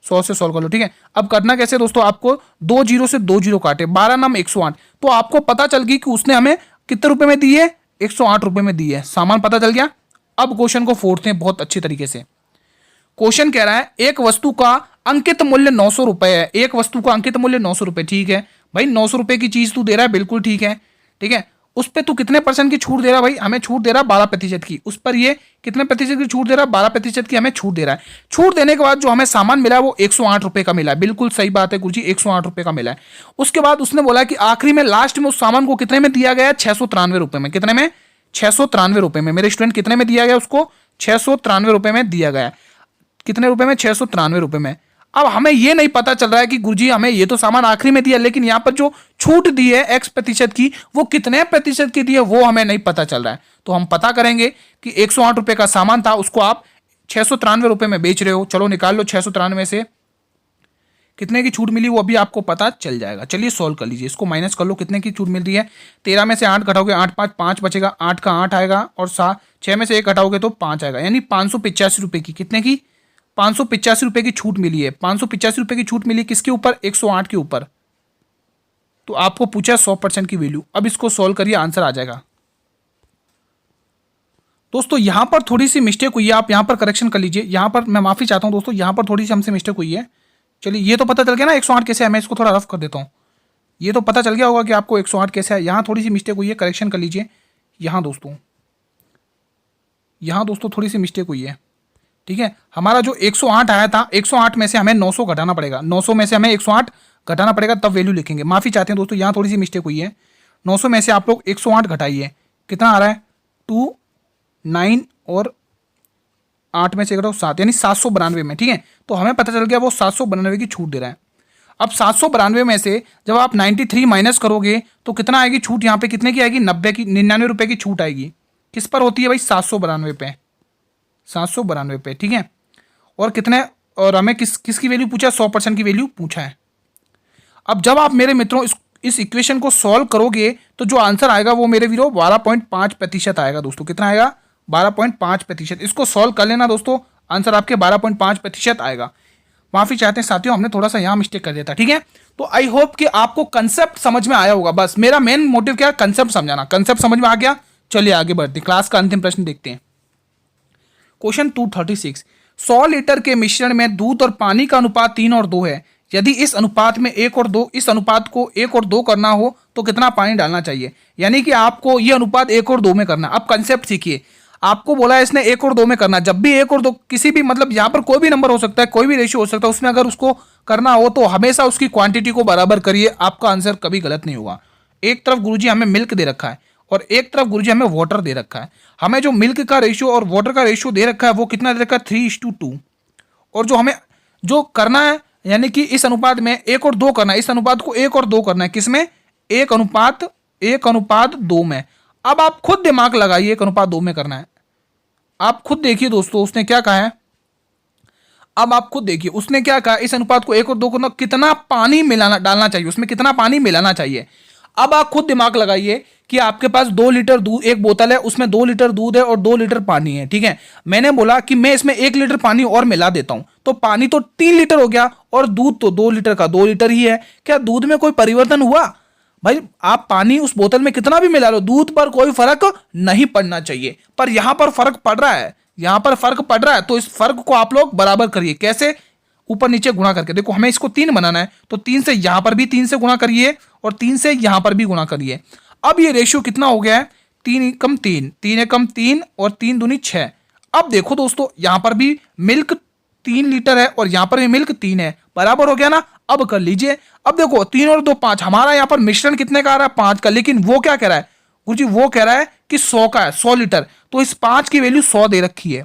100 से सॉल्व कर लो, ठीक है। अब करना कैसे दोस्तों? आपको 2 0 से 2 0 काटे, 12 नम 108, तो आपको पता चल गई कि उसने हमें कितने रुपए में दी है? 108 रुपए में दी है। सामान पता चल गया। अब क्वेश्चन को फोड़ते हैं बहुत अच्छी तरीके से। क्वेश्चन कह रहा है एक वस्तु का अंकित मूल्य 900 रुपए है। एक वस्तु का अंकित मूल्य 900 रुपए, ठीक है। भाई 900 रुपए की चीज तू दे रहा है, बिल्कुल ठीक है, ठीक है। उस पर तू कितने परसेंट की छूट दे रहा है भाई? हमें छूट दे रहा है 12% की। उस पर ये कितने प्रतिशत की छूट दे रहा है? 12% की हमें छूट दे रहा है। छूट देने के बाद जो हमें सामान मिला है वो 108 रुपए का मिला है। बिल्कुल सही बात है गुरुजी, 108 रुपए का मिला है। उसके बाद उसने बोला कि आखिरी में लास्ट में उस सामान को कितने में दिया गया? 693 रुपए में। कितने में? 693 रुपए में। मेरे स्टूडेंट कितने में दिया गया उसको? 693 रुपए में दिया गया। कितने रुपए में? 693 रुपए में। अब हमें ये नहीं पता चल रहा है कि गुरुजी हमें ये तो सामान आखिरी में दिया, लेकिन यहाँ पर जो छूट दी है X% की, वो कितने प्रतिशत की दी है वो हमें नहीं पता चल रहा है। तो हम पता करेंगे कि 108 रुपए का सामान था, उसको आप 693 रुपए में बेच रहे हो। चलो निकाल लो 693 से कितने की छूट मिली, वो अभी आपको पता चल जाएगा। चलिए सॉल्व कर लीजिए, इसको माइनस कर लो, कितने की छूट मिल रही है। 13 में से 8 घटाओगे, 8 5 5 बचेगा, 8 का 8 आएगा, और 6 में से 1 घटाओगे तो 5 आएगा, यानी 585 रुपए की। कितने की? 585 रुपए की छूट मिली है। 585 रुपए की छूट मिली किसके ऊपर? 108 के ऊपर। तो आपको पूछा 100% की वैल्यू। अब इसको सॉल्व करिए, आंसर आ जाएगा। दोस्तों यहां पर थोड़ी सी मिस्टेक हुई है, आप यहां पर करेक्शन कर लीजिए। यहां पर मैं माफी चाहता हूं दोस्तों, यहां पर थोड़ी सी हमसे मिस्टेक हुई है। चलिए ये तो पता चल गया ना 108 कैसे है, मैं इसको थोड़ा रफ कर देता हूं। ये तो पता चल गया होगा कि आपको 108 कैसे है। यहां थोड़ी सी मिस्टेक हुई है, करेक्शन कर लीजिए। यहां दोस्तों थोड़ी सी मिस्टेक हुई है, ठीक है। हमारा जो 108 आया था, 108 में से हमें 900 घटाना पड़ेगा। 900 में से हमें 108 घटाना पड़ेगा, तब वैल्यू लिखेंगे। माफी चाहते हैं दोस्तों, यहाँ थोड़ी सी मिस्टेक हुई है। 900 में से आप लोग 108 घटाइए, कितना आ रहा है? 2 9 और 8 में से घटाओ 7, यानी 792 में, ठीक है। तो हमें पता चल गया वो 792 की छूट दे रहा है। अब 792 में से जब आप 93 माइनस करोगे तो कितना आएगी छूट? यहाँ पे कितने की आएगी? 90 की, 99 रुपए की छूट आएगी। किस पर होती है भाई? 792 पे, 792 पे, ठीक है। और कितने, और हमें किसकी वैल्यू पूछा? 100% की वैल्यू पूछा है। अब जब आप मेरे मित्रों इस इक्वेशन को सॉल्व करोगे तो जो आंसर आएगा वो मेरे वीरों 12.5% आएगा। दोस्तों कितना आएगा? 12.5%। इसको सॉल्व कर लेना दोस्तों, आंसर आपके 12.5% आएगा। माफी चाहते हैं साथियों, हमने थोड़ा सा यहाँ मिस्टेक कर दिया था, ठीक है। तो आई होप कि आपको कंसेप्ट समझ में आया होगा। बस मेरा मेन मोटिव क्या है? कंसेप्ट समझाना। कंसेप्ट समझ में आ गया? चलिए आगे बढ़ते हैं, क्लास का अंतिम प्रश्न देखते हैं। क्वेश्चन 236, 100 लीटर के मिश्रण में दूध और पानी का अनुपात 3 और 2 है। यदि इस अनुपात में 1 और 2, इस अनुपात को 1 और 2 करना हो तो कितना पानी डालना चाहिए? यानी कि आपको ये अनुपात 1 और 2 में करना। अब कंसेप्ट सीखिए, आपको बोला है इसने 1 और 2 में करना। जब भी 1 और 2 किसी भी, मतलब यहाँ पर कोई भी नंबर हो सकता है, कोई भी रेशियो हो सकता है, उसमें अगर उसको करना हो तो हमेशा उसकी क्वांटिटी को बराबर करिए, आपका आंसर कभी गलत नहीं होगा। एक तरफ गुरुजी हमें मिल्क दे रखा है और एक तरफ गुरुजी हमें वाटर दे रखा है। हमें जो मिल्क का रेशियो और वाटर का रेशियो दे रखा है वो कितना दे रखा है? 3:2। और जो हमें जो करना है, यानी कि इस अनुपात में 1 और 2 करना है, इस अनुपात को 1 और 2 करना है। किसमें? 1:2 में। अब आप खुद दिमाग लगाइए, 1:2 में करना है। आप खुद देखिए दोस्तों उसने क्या कहा है। अब आप खुद देखिए उसने क्या कहा, इस अनुपात को 1 और 2 करना, कितना पानी मिलाना डालना चाहिए, उसमें कितना पानी मिलाना चाहिए। अब आप खुद दिमाग लगाइए कि आपके पास 2 लीटर दूध, एक बोतल है, उसमें 2 लीटर दूध है और 2 लीटर पानी है, ठीक है। मैंने बोला कि मैं इसमें 1 लीटर पानी और मिला देता हूं, तो पानी तो 3 लीटर हो गया और दूध तो 2 लीटर का 2 लीटर ही है। क्या दूध में कोई परिवर्तन हुआ? भाई आप पानी उस बोतल में कितना भी मिला लो, दूध पर कोई फर्क नहीं पड़ना चाहिए। पर यहां पर फर्क पड़ रहा है, यहां पर फर्क पड़ रहा है, तो इस फर्क को आप लोग बराबर करिए। कैसे? ऊपर नीचे गुणा करके। देखो हमें इसको 3 बनाना है, तो 3 से यहां पर भी 3 से गुणा करिए और 3 से यहां पर भी गुणा करिए। अब ये रेशियो कितना हो गया है? 3 एकम 3, 3 एकम 3 और 3 दूनी 6। अब देखो दोस्तों यहां पर भी मिल्क 3 लीटर है और यहां पर भी मिल्क 3 है, बराबर हो गया ना। अब कर लीजिए। अब देखो 3 और 2 5, हमारा यहां पर मिश्रण कितने का आ रहा है? 5 का। लेकिन वो क्या कह रहा है गुरुजी? वो कह रहा है कि 100 का है, 100 लीटर। तो इस 5 की वैल्यू 100 दे रखी है।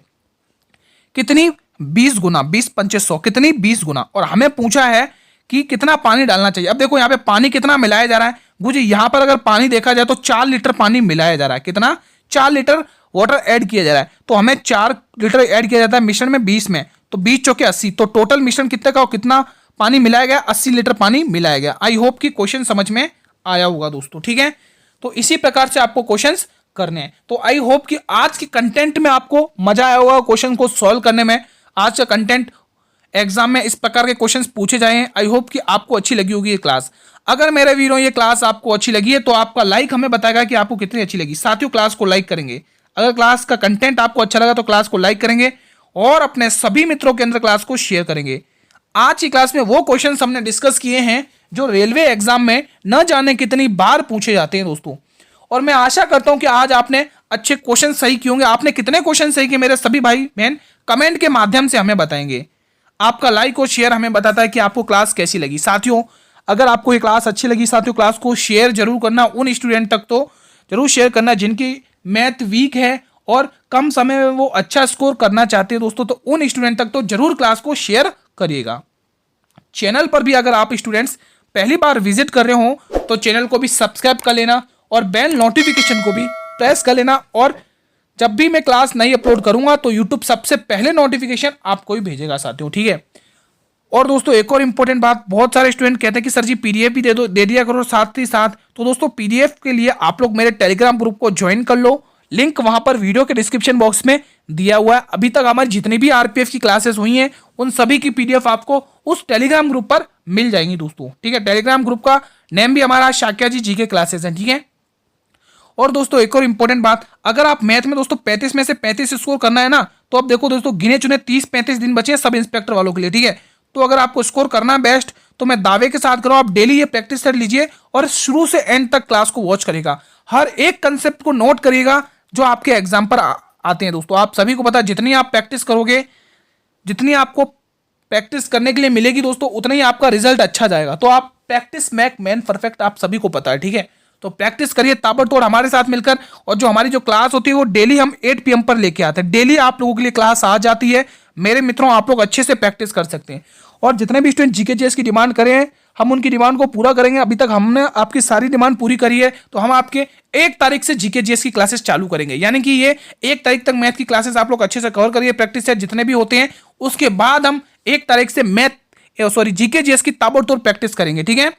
कितनी? 20 गुना, 20 पंचे 100, कितनी? 20 गुना। और हमें पूछा है कि कितना पानी डालना चाहिए। अब देखो यहाँ पे पानी कितना मिलाया जा रहा है गुरुजी? यहाँ पर अगर पानी देखा जाए तो 4 लीटर पानी मिलाया जा रहा है। कितना? 4 लीटर वाटर ऐड किया जा रहा है। तो हमें 4 लीटर ऐड किया जाता है मिश्रण में 20 में, तो 20 चौके 80। तो टोटल मिश्रण कितने का और कितना पानी मिलाया गया? 80 लीटर पानी मिलाया गया। आई होप कि क्वेश्चन समझ में आया होगा दोस्तों, ठीक है। तो इसी प्रकार से आपको क्वेश्चंस करने हैं। तो आई होप कि आज के कंटेंट में आपको मजा आया होगा क्वेश्चन को सॉल्व करने में। आज का कंटेंट एग्जाम में इस प्रकार के क्वेश्चंस पूछे जाए हैं। आई होप कि आपको अच्छी लगी होगी ये क्लास। अगर मेरे वीरों ये क्लास आपको अच्छी लगी है तो आपका लाइक हमें बताएगा कि आपको कितनी अच्छी लगी। साथियों क्लास को लाइक करेंगे। अगर क्लास का कंटेंट आपको अच्छा लगा तो क्लास को लाइक करेंगे और अपने सभी मित्रों के अंदर क्लास को शेयर करेंगे। आज की क्लास में वो क्वेश्चन हमने डिस्कस किए हैं जो रेलवे एग्जाम में न जाने कितनी बार पूछे जाते हैं दोस्तों। और मैं आशा करता हूं कि आज आपने अच्छे क्वेश्चन सही किए होंगे। आपने कितने क्वेश्चन सही किए मेरे सभी भाई बहन कमेंट के माध्यम से हमें बताएंगे। आपका लाइक और शेयर हमें बताता है कि आपको क्लास कैसी लगी। साथियों, अगर आपको ये क्लास अच्छी लगी साथियों, क्लास को शेयर जरूर करना, उन स्टूडेंट तक तो जरूर शेयर करना जिनकी मैथ वीक है और कम समय में वो अच्छा स्कोर करना चाहते हैं दोस्तों। तो उन स्टूडेंट तक तो जरूर क्लास को शेयर करिएगा। चैनल पर भी अगर आप स्टूडेंट्स पहली बार विजिट कर रहे हो तो चैनल को भी सब्सक्राइब कर लेना और बेल नोटिफिकेशन को भी प्रेस कर लेना, और जब भी मैं क्लास नई अपलोड करूंगा तो यूट्यूब सबसे पहले नोटिफिकेशन आपको ही भेजेगा साथियों, ठीक है। और दोस्तों एक और इंपॉर्टेंट बात, बहुत सारे स्टूडेंट कहते हैं कि सर जी पीडीएफ भी दे दिया करो साथ ही साथ। तो दोस्तों पीडीएफ के लिए आप लोग मेरे टेलीग्राम ग्रुप को ज्वाइन कर लो, लिंक वहां पर वीडियो के डिस्क्रिप्शन बॉक्स में दिया हुआ है। अभी तक हमारी जितनी भी आरपीएफ की क्लासेस हुई हैं उन सभी की पीडीएफ आपको उस टेलीग्राम ग्रुप पर मिल जाएंगी दोस्तों, ठीक है। टेलीग्राम ग्रुप का नेम भी हमारा शाक्या जी जीके क्लासेस है, ठीक है। और दोस्तों एक और इंपॉर्टेंट बात, अगर आप मैथ में दोस्तों 35 में से 35 स्कोर करना है ना, तो अब देखो दोस्तों गिने चुने 30-35 दिन बचे हैं सब इंस्पेक्टर वालों के लिए, ठीक है। तो अगर आपको स्कोर करना है बेस्ट, तो मैं दावे के साथ करो आप डेली ये प्रैक्टिस कर लीजिए और शुरू से एंड तक क्लास को वॉच करिएगा। हर एक कंसेप्ट को नोट करिएगा जो आपके एग्जाम पर आते हैं दोस्तों। आप सभी को पता है जितनी आप प्रैक्टिस करोगे, जितनी आपको प्रैक्टिस करने के लिए मिलेगी दोस्तों, उतना ही आपका रिजल्ट अच्छा जाएगा। तो आप प्रैक्टिस मेक मैन परफेक्ट, आप सभी को पता है, ठीक है। तो प्रैक्टिस करिए ताबड़तोड़ हमारे साथ मिलकर। और जो हमारी जो क्लास होती है वो डेली हम 8 PM पर लेके आते हैं। डेली आप लोगों के लिए क्लास आ जाती है मेरे मित्रों, आप लोग अच्छे से प्रैक्टिस कर सकते हैं। और जितने भी स्टूडेंट जीके जीएस की डिमांड करें हैं हम उनकी डिमांड को पूरा करेंगे। अभी तक हमने आपकी सारी डिमांड पूरी करी है, तो हम आपके 1 तारीख से जीके जीएस की क्लासेस चालू करेंगे। यानी कि ये 1 तारीख तक मैथ की क्लासेस आप लोग अच्छे से कवर करिए, प्रैक्टिस सेट जितने भी होते हैं। उसके बाद हम 1 तारीख से जीके जीएस की ताबड़तोड़ प्रैक्टिस करेंगे, ठीक है।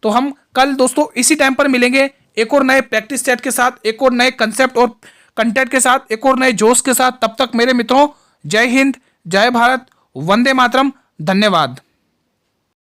तो हम कल दोस्तों इसी टाइम पर मिलेंगे एक और नए प्रैक्टिस सेट के साथ, एक और नए कंसेप्ट और कंटेंट के साथ, एक और नए जोश के साथ। तब तक मेरे मित्रों जय हिंद, जय भारत, वंदे मातरम, धन्यवाद।